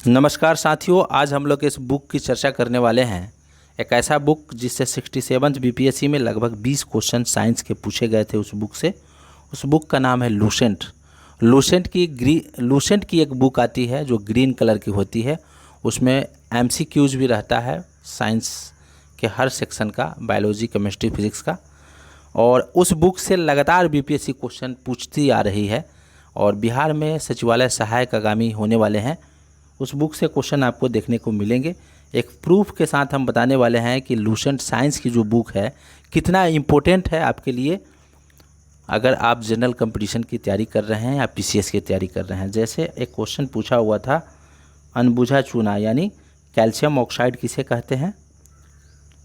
नमस्कार साथियों, आज हम लोग इस बुक की चर्चा करने वाले हैं। एक ऐसा बुक जिससे 67 बीपीएससी में लगभग 20 क्वेश्चन साइंस के पूछे गए थे। उस बुक से, उस बुक का नाम है लूसेंट। लूसेंट की एक बुक आती है जो ग्रीन कलर की होती है। उसमें एमसीक्यूज भी रहता है साइंस के हर सेक्शन का, बायोलॉजी, केमिस्ट्री, फिजिक्स का। और उस बुक से लगातार बीपीएससी क्वेश्चन पूछती आ रही है और बिहार में सचिवालय सहायक आगामी होने वाले हैं। उस बुक से क्वेश्चन आपको देखने को मिलेंगे। एक प्रूफ के साथ हम बताने वाले हैं कि लूसेंट साइंस की जो बुक है कितना इम्पोर्टेंट है आपके लिए, अगर आप जनरल कंपटीशन की तैयारी कर रहे हैं या पीसीएस की तैयारी कर रहे हैं। जैसे एक क्वेश्चन पूछा हुआ था, अनबुझा चूना यानी कैल्शियम ऑक्साइड किसे कहते हैं?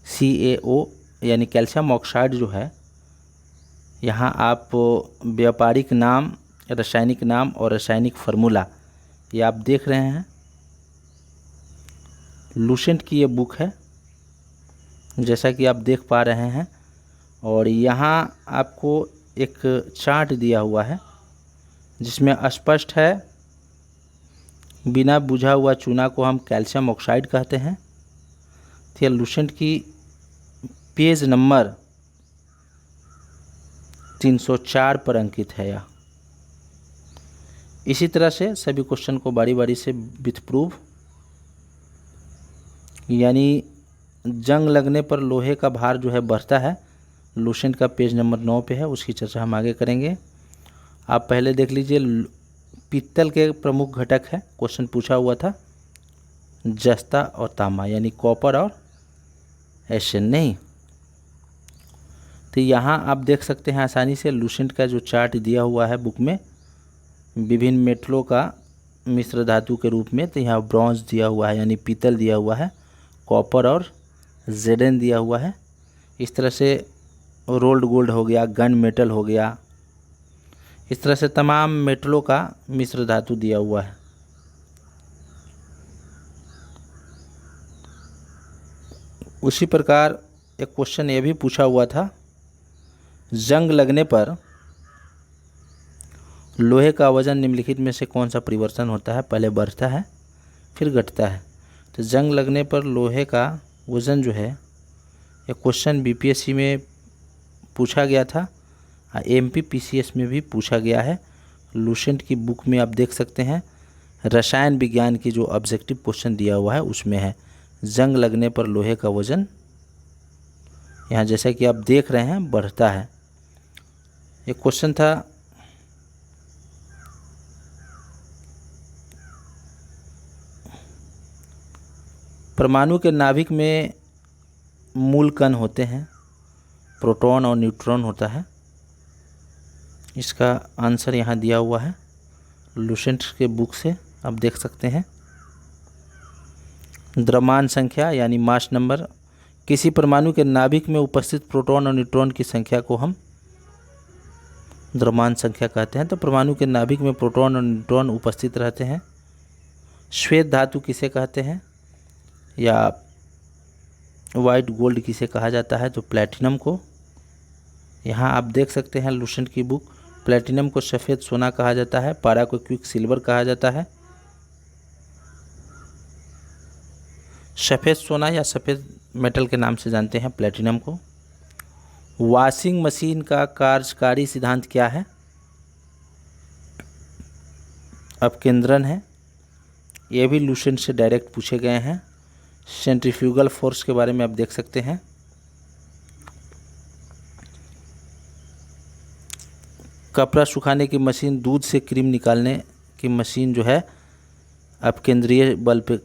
CaO यानी कैल्शियम ऑक्साइड जो है, यहाँ आप व्यापारिक नाम, रासायनिक नाम और रासायनिक फार्मूला ये आप देख रहे हैं। लूसेंट की ये बुक है जैसा कि आप देख पा रहे हैं। और यहाँ आपको एक चार्ट दिया हुआ है जिसमें स्पष्ट है, बिना बुझा हुआ चूना को हम कैल्शियम ऑक्साइड कहते हैं। तो ये लूसेंट की पेज नंबर 304 पर अंकित है यह। इसी तरह से सभी क्वेश्चन को बारी बारी से विथ प्रूफ, यानी जंग लगने पर लोहे का भार जो है बढ़ता है, लूसेंट का पेज नंबर 9 पे है। उसकी चर्चा हम आगे करेंगे। आप पहले देख लीजिए, पीतल के प्रमुख घटक है, क्वेश्चन पूछा हुआ था जस्ता और तांबा, यानी कॉपर और एशियन नहीं। तो यहाँ आप देख सकते हैं आसानी से लूसेंट का जो चार्ट दिया हुआ है बुक में, विभिन्न मेटलों का मिश्र धातु के रूप में। तो यहाँ ब्रॉन्ज दिया हुआ है यानी पीतल दिया हुआ है, कॉपर और जेडन दिया हुआ है। इस तरह से रोल्ड गोल्ड हो गया, गन मेटल हो गया, इस तरह से तमाम मेटलों का मिश्र धातु दिया हुआ है। उसी प्रकार एक क्वेश्चन ये भी पूछा हुआ था, जंग लगने पर लोहे का वजन निम्नलिखित में से कौन सा परिवर्तन होता है? पहले बढ़ता है फिर घटता है। तो जंग लगने पर लोहे का वज़न जो है, ये क्वेश्चन बीपीएससी में पूछा गया था, एमपी पीसीएस में भी पूछा गया है। लूसेंट की बुक में आप देख सकते हैं, रसायन विज्ञान की जो ऑब्जेक्टिव क्वेश्चन दिया हुआ है उसमें है जंग लगने पर लोहे का वज़न, यहाँ जैसा कि आप देख रहे हैं, बढ़ता है। एक क्वेश्चन था, परमाणु के नाभिक में मूल कण होते हैं, प्रोटॉन और न्यूट्रॉन होता है। इसका आंसर यहाँ दिया हुआ है लूसेंट के बुक से, आप देख सकते हैं। द्रव्यमान संख्या यानी मास नंबर, किसी परमाणु के नाभिक में उपस्थित प्रोटॉन और न्यूट्रॉन की संख्या को हम द्रव्यमान संख्या कहते हैं। तो परमाणु के नाभिक में प्रोटॉन और न्यूट्रॉन उपस्थित रहते हैं। श्वेत धातु किसे कहते हैं, या वाइट गोल्ड किसे कहा जाता है? तो प्लैटिनम को। यहाँ आप देख सकते हैं लूसेंट की बुक, प्लैटिनम को सफ़ेद सोना कहा जाता है, पारा को क्विक सिल्वर कहा जाता है। सफ़ेद सोना या सफ़ेद मेटल के नाम से जानते हैं प्लैटिनम को। वॉशिंग मशीन का कार्यकारी सिद्धांत क्या है? अपकेंद्रण है। ये भी लूसेंट से डायरेक्ट पूछे गए हैं। सेंट्रीफ्यूगल फोर्स के बारे में आप देख सकते हैं। कपड़ा सुखाने की मशीन, दूध से क्रीम निकालने की मशीन जो है, अपकेंद्रीय बल पे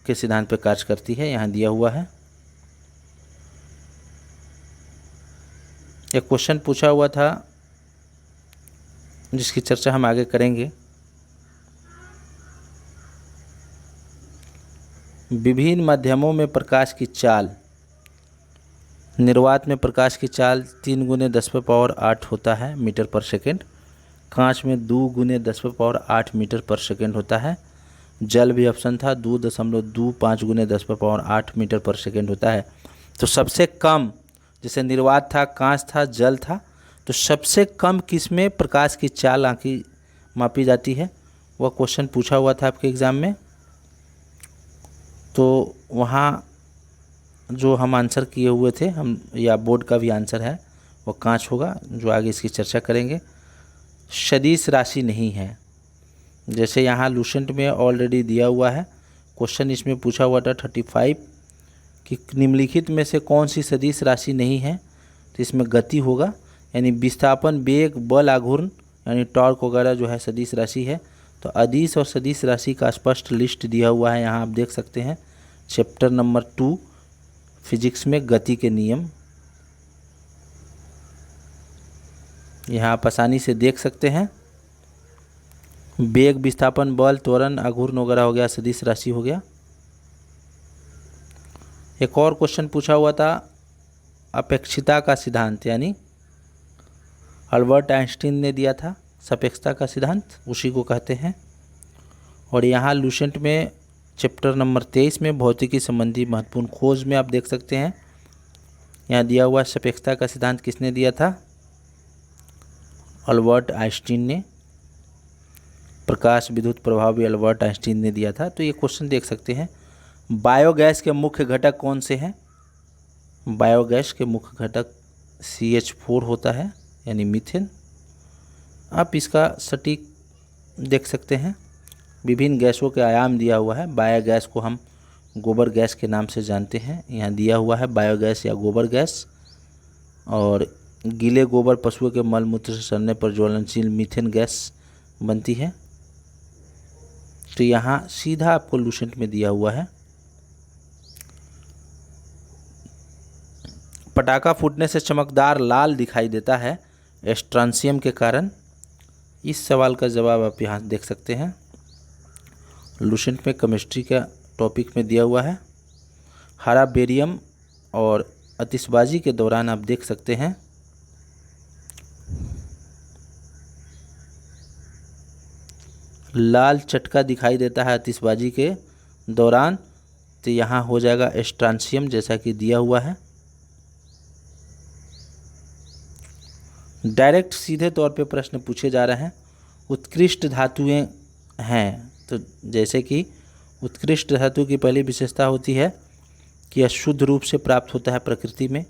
के सिद्धांत पे कार्य करती है, यहाँ दिया हुआ है। एक क्वेश्चन पूछा हुआ था जिसकी चर्चा हम आगे करेंगे। विभिन्न माध्यमों में प्रकाश की चाल, निर्वात में प्रकाश की चाल 3 × 10⁸ होता है मीटर पर सेकेंड। कांच में 2 × 10⁸ मीटर पर सेकेंड होता है। जल भी ऑप्शन था, 2.25 × 10⁸ मीटर पर सेकेंड होता है। तो सबसे कम, जैसे निर्वात था, कांच था, जल था, तो सबसे कम किस में प्रकाश की चाल आंकी मापी जाती है? वह क्वेश्चन पूछा हुआ था आपके एग्ज़ाम में। तो वहाँ जो हम आंसर किए हुए थे हम, या बोर्ड का भी आंसर है, वो कांच होगा, जो आगे इसकी चर्चा करेंगे। सदिश राशि नहीं है, जैसे यहाँ लूसेंट में ऑलरेडी दिया हुआ है। क्वेश्चन इसमें पूछा हुआ था 35 कि निम्नलिखित में से कौन सी सदिश राशि नहीं है, तो इसमें गति होगा, यानी विस्थापन, वेग, बल, आघूर्ण यानी टॉर्क वगैरह जो है सदिश राशि है। तो अदिश और सदिश राशि का स्पष्ट लिस्ट दिया हुआ है, यहाँ आप देख सकते हैं चैप्टर नंबर 2 फिजिक्स में गति के नियम। यहाँ आप आसानी से देख सकते हैं, वेग, विस्थापन, बल, त्वरण, आघूर्ण वगैरह हो गया, सदिश राशि हो गया। एक और क्वेश्चन पूछा हुआ था अपेक्षिता का सिद्धांत, यानी अल्बर्ट आइंस्टीन ने दिया था सापेक्षता का सिद्धांत, उसी को कहते हैं। और यहाँ लूसेंट में चैप्टर नंबर 23 में भौतिकी संबंधी महत्वपूर्ण खोज में आप देख सकते हैं, यहाँ दिया हुआ सापेक्षता का सिद्धांत किसने दिया था? अल्बर्ट आइंस्टीन ने। प्रकाश विद्युत प्रभाव भी अल्बर्ट आइंस्टीन ने दिया था। तो ये क्वेश्चन देख सकते हैं, बायोगैस के मुख्य घटक कौन से हैं? बायोगैस के मुख्य घटक CH4 होता है, यानी मीथेन। आप इसका सटीक देख सकते हैं, विभिन्न गैसों के आयाम दिया हुआ है। बायोगैस को हम गोबर गैस के नाम से जानते हैं, यहाँ दिया हुआ है बायोगैस या गोबर गैस। और गीले गोबर पशुओं के मल मूत्र से सड़ने पर ज्वलनशील मीथेन गैस बनती है। तो यहाँ सीधा आपको लूसेंट में दिया हुआ है। पटाखा फूटने से चमकदार लाल दिखाई देता है स्ट्रांसियम के कारण। इस सवाल का जवाब आप यहाँ देख सकते हैं, लूसेंट में केमिस्ट्री का टॉपिक में दिया हुआ है। हरा बेरियम और आतिशबाजी के दौरान आप देख सकते हैं लाल चटका दिखाई देता है आतिशबाजी के दौरान, तो यहाँ हो जाएगा स्ट्रांसियम, जैसा कि दिया हुआ है। डायरेक्ट सीधे तौर पे प्रश्न पूछे जा रहे हैं, उत्कृष्ट धातुएं हैं, तो जैसे कि उत्कृष्ट धातु की पहली विशेषता होती है कि यह शुद्ध रूप से प्राप्त होता है प्रकृति में।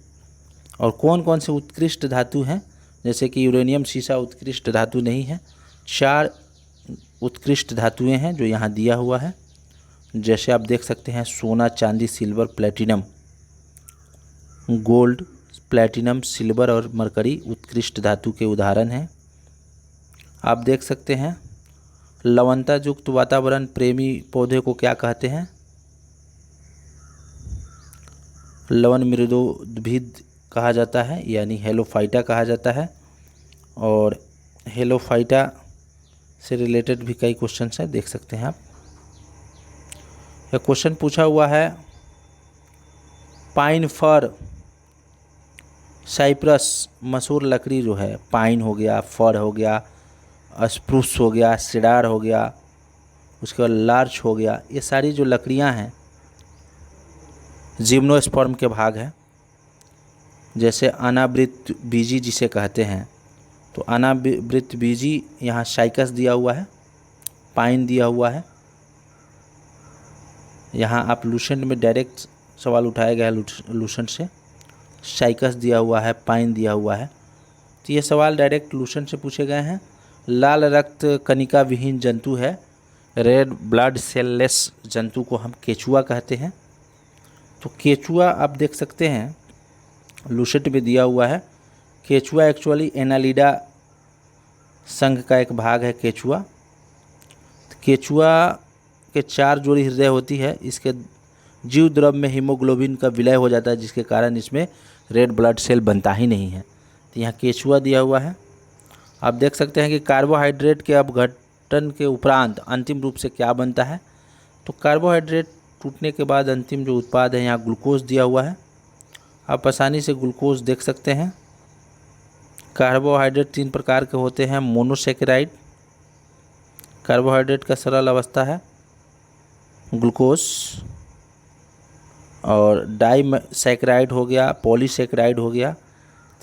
और कौन कौन से उत्कृष्ट धातु हैं, जैसे कि यूरेनियम, सीसा उत्कृष्ट धातु नहीं है। 4 उत्कृष्ट धातुएं हैं जो यहाँ दिया हुआ है, जैसे आप देख सकते हैं सोना, चांदी, silver, platinum, gold, platinum, silver और मरकरी उत्कृष्ट धातु के उदाहरण हैं। आप देख सकते हैं लवणता युक्त वातावरण प्रेमी पौधे को क्या कहते हैं? लवण मृदोद्भिद कहा जाता है, यानी हेलोफाइटा कहा जाता है। और हेलोफाइटा से रिलेटेड भी कई क्वेश्चन हैं, देख सकते हैं आप। यह क्वेश्चन पूछा हुआ है पाइन फर, साइप्रस मशहूर लकड़ी जो है, पाइन हो गया, फर हो गया, स्प्रूस हो गया, सिडार हो गया, उसके बाद लार्च हो गया, ये सारी जो लकड़ियां हैं जिम्नोस्पर्म के भाग हैं। जैसे अनावृत बीजी जिसे कहते हैं, तो अनावृत बीजी यहाँ साइकस दिया हुआ है, पाइन दिया हुआ है। यहाँ आप लूसेंट में डायरेक्ट सवाल उठाया गया है लूसेंट से, साइकस दिया हुआ है, पाइन दिया हुआ है, तो ये सवाल डायरेक्ट लूसेंट से पूछे गए हैं। लाल रक्त कणिका विहीन जंतु है, रेड ब्लड सेललेस जंतु को हम केचुआ कहते हैं। तो केचुआ आप देख सकते हैं लूसेंट में दिया हुआ है। केचुआ एक्चुअली एनालिडा संघ का एक भाग है केचुआ। केचुआ के 4 जोड़ी हृदय होती है, इसके जीव द्रव में हीमोग्लोबिन का विलय हो जाता है, जिसके कारण इसमें रेड ब्लड सेल बनता ही नहीं है। तो यहाँ केचुआ दिया हुआ है। आप देख सकते हैं कि कार्बोहाइड्रेट के अपघटन के उपरांत अंतिम रूप से क्या बनता है, तो कार्बोहाइड्रेट टूटने के बाद अंतिम जो उत्पाद है, यहाँ ग्लूकोज दिया हुआ है। आप आसानी से ग्लूकोज देख सकते हैं। कार्बोहाइड्रेट 3 प्रकार के होते हैं। मोनोसेकेराइड कार्बोहाइड्रेट का सरल अवस्था है ग्लूकोज, और डाइसैकेराइड हो गया, पॉलीसेकेराइड हो गया।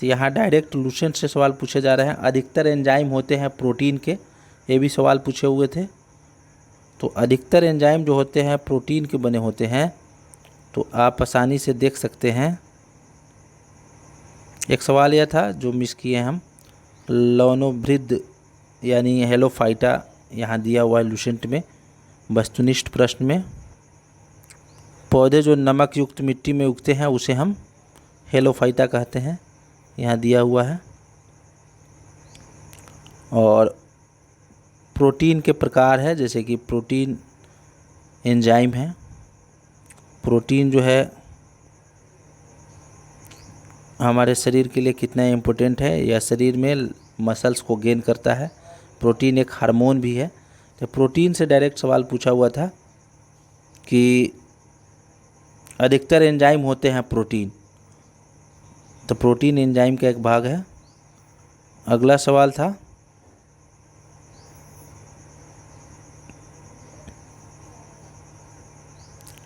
तो यहाँ डायरेक्ट लूसेंट से सवाल पूछे जा रहे हैं। अधिकतर एंजाइम होते हैं प्रोटीन के, ये भी सवाल पूछे हुए थे। तो अधिकतर एंजाइम जो होते हैं प्रोटीन के बने होते हैं। तो आप आसानी से देख सकते हैं। एक सवाल यह था जो मिस किए हम, लौनोवृद्ध यानी हेलोफाइटा यहाँ दिया हुआ है लुसेंट में, वस्तुनिष्ठ प्रश्न में। पौधे जो नमक युक्त मिट्टी में उगते हैं उसे हम हेलोफाइटा कहते हैं, यहाँ दिया हुआ है। और प्रोटीन के प्रकार है, जैसे कि प्रोटीन एंजाइम है। प्रोटीन जो है हमारे शरीर के लिए कितना इम्पोर्टेंट है, या शरीर में मसल्स को गेन करता है। प्रोटीन एक हार्मोन भी है। तो प्रोटीन से डायरेक्ट सवाल पूछा हुआ था कि अधिकतर एंजाइम होते हैं प्रोटीन, तो प्रोटीन एंजाइम का एक भाग है। अगला सवाल था,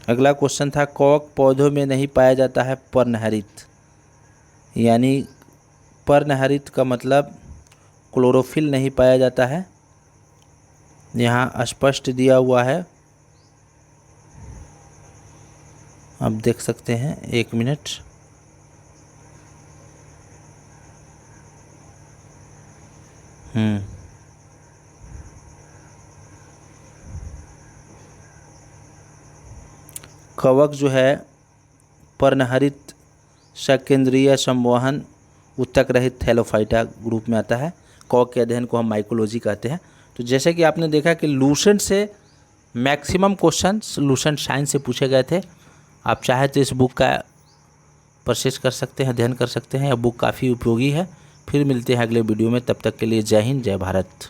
अगला क्वेश्चन था, कवक पौधों में नहीं पाया जाता है पर्णहरित, यानी पर्णहरित का मतलब क्लोरोफिल नहीं पाया जाता है। यहाँ स्पष्ट दिया हुआ है, आप देख सकते हैं। 1 मिनट। कवक जो है पर्णहरित सकेंद्रीय संवहन उत्तक रहित थैलोफाइटा ग्रुप में आता है। कवक के अध्ययन को हम माइकोलॉजी कहते हैं। तो जैसे कि आपने देखा कि लूसेंट से मैक्सिमम क्वेश्चंस लूसेंट साइंस से पूछे गए थे। आप चाहे तो इस बुक का परचेज कर सकते हैं, अध्ययन कर सकते हैं। यह बुक काफ़ी उपयोगी है। फिर मिलते हैं अगले वीडियो में, तब तक के लिए जय हिंद, जय भारत।